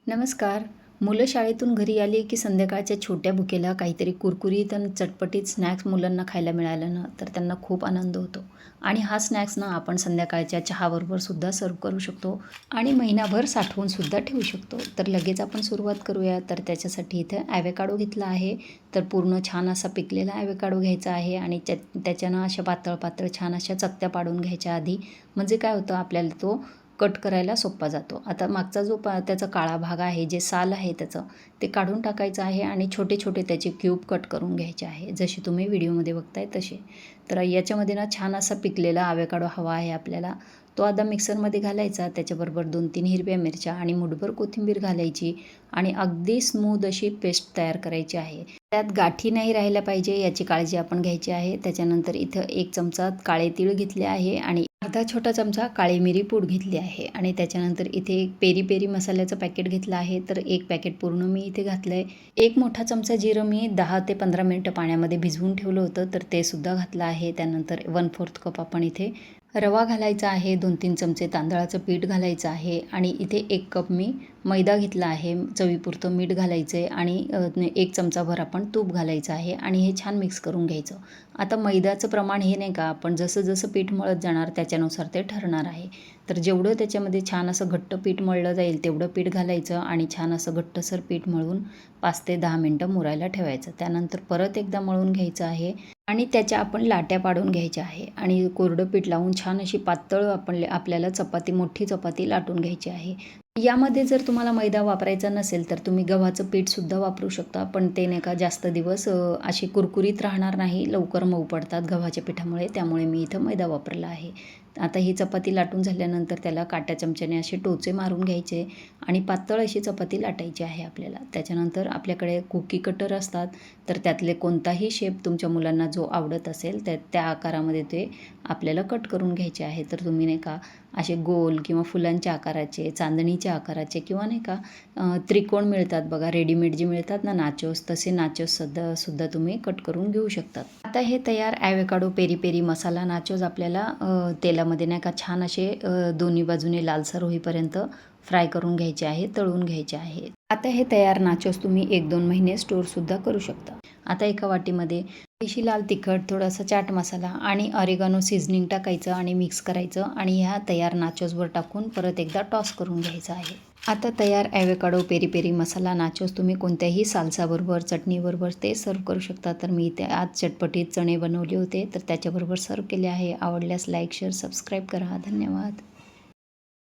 नमस्कार. मुलं शाळेतून घरी आली की संध्याकाळच्या छोट्या भुकेला काहीतरी कुरकुरीत आणि चटपटीत स्नॅक्स मुलांना खायला मिळालं ना, तर त्यांना खूप आनंद होतो. आणि हा स्नॅक्स ना आपण संध्याकाळच्या चहाबरोबर सुद्धा सर्व्ह करू शकतो आणि महिनाभर साठवून सुद्धा ठेवू शकतो. तर लगेच आपण सुरुवात करूया. तर त्याच्यासाठी इथं ॲव्होकाडो घेतला आहे. तर पूर्ण छान असा पिकलेला ॲव्होकाडो घ्यायचा आहे आणि त्याच्यानं अशा पातळ छान अशा चकत्या पाडून घ्यायच्या आधी. म्हणजे काय होतं, आपल्याला तो कट करायला सोपा जातो. आता मागचा जो त्याचा काळा भाग आहे, जे साल आहे त्याचं, ते काढून टाकायचं आहे आणि छोटे-छोटे त्याचे क्यूब कट करून घ्यायचे आहे, जसे तुम्ही व्हिडिओमध्ये बघताय तसे. तर याच्यामध्ये ना छान असा पिकलेला ॲव्होकाडो हवा आहे आपल्याला. तो आता मिक्सरमध्ये घालायचा. त्याच्याबरोबर 2-3 हिरव्या मिरच्या आणि मूठभर कोथिंबीर घालायची आणि अगदी स्मूथ अशी पेस्ट तयार करायची आहे. त्यात गाठी नाही राहायला पाहिजे याची काळजी आपण घ्यायची आहे. त्याच्यानंतर इथं 1 चमचा काळे तीळ घेतले आहे आणि अर्धा छोटा चमचा काळी मिरी पूड घेतली आहे आणि त्याच्यानंतर इथे एक पेरी पेरी मसाल्याचं पॅकेट घेतलं आहे. तर एक पॅकेट पूर्ण मी इथे घातलं आहे. 1 मोठा चमचा जिरं मी 10 ते 15 मिनिटं पाण्यामध्ये भिजवून ठेवलं होतं, तर ते सुद्धा घातलं आहे. त्यानंतर 1/4 कप आपण इथे रवा घालायचा आहे. 2-3 चमचे तांदळाचं पीठ घालायचं आहे आणि इथे 1 कप मी मैदा घेतला आहे. चवीपुरतं मीठ घालायचं आहे आणि 1 चमचाभर आपण तूप घालायचं आहे आणि हे छान मिक्स करून घ्यायचं. आता मैद्याचं प्रमाण हे नाही का, आपण जसं पीठ मळत जाणार त्याच्यानुसार ते ठरणार आहे. तर जेवढं त्याच्यामध्ये छान असं घट्ट पीठ मळलं जाईल तेवढं पीठ घालायचं आणि छान असं घट्टसर पीठ मळून 5 ते 10 मिनटं मुरायला ठेवायचं. त्यानंतर परत एकदा मळून घ्यायचं आहे आणि त्याच्या आपण लाट्या पाडून घ्यायच्या आहे आणि कोरडं पीठ लावून छान अशी पातळ आपल्याला मोठी चपाती लाटून घ्यायची आहे. यामध्ये जर तुम्हाला मैदा वापरायचा नसेल तर तुम्ही गव्हाचं पीठसुद्धा वापरू शकता, पण ते नाही का जास्त दिवस असे कुरकुरीत राहणार नाही, लवकर मऊ पडतात गव्हाच्या पिठामुळे. त्यामुळे मी इथं मैदा वापरला आहे. आता ही चपाती लाटून झाल्यानंतर त्याला काट्या चमच्याने असे टोचे मारून घ्यायचे आणि पातळ अशी चपाती लाटायची आहे आपल्याला. त्याच्यानंतर आपल्याकडे कुकी कटर असतात, तर त्यातले कोणताही शेप तुमच्या मुलांना जो आवडत असेल त्या आकारामध्ये ते आपल्याला कट करून घ्यायचे आहे. तर तुम्ही नाही का असे गोल किंवा फुलांच्या आकाराचे, चांदणीच्या आकाराचे किंवा नाही का त्रिकोण मिळतात बघा रेडीमेड जे मिळतात ना नाचोस, तसे नाचोस सुद्धा तुम्ही कट करून घेऊ शकतात. आता हे तयार ॲव्होकाडो पेरी पेरी मसाला नाचोस आपल्याला तेलामध्ये नाही का छान असे दोन्ही बाजूने लालसर होईपर्यंत फ्राय करून घ्यायचे आहे, तळून घ्यायचे आहे. आता हे तयार नाचोस तुम्ही 1-2 महिने स्टोअरसुद्धा करू शकता. आता एका वाटीमध्ये थोडीशी लाल तिखट, थोडासा चाट मसाला आणि ऑरिगॅनो सीझनिंग टाकायचं आणि मिक्स करायचं आणि ह्या तयार नाचोसवर टाकून परत एकदा टॉस करून घ्यायचं आहे. आता तयार ॲव्होकाडो पेरी पेरी मसाला नाचोस तुम्ही कोणत्याही साल्साबरोबर, चटणीबरोबर ते सर्व्ह करू शकता. तर मी इथे आज चटपटीत चणे बनवले होते, तर त्याच्याबरोबर सर्व्ह केले आहे. आवडल्यास लाईक, शेअर, सबस्क्राईब करा. धन्यवाद.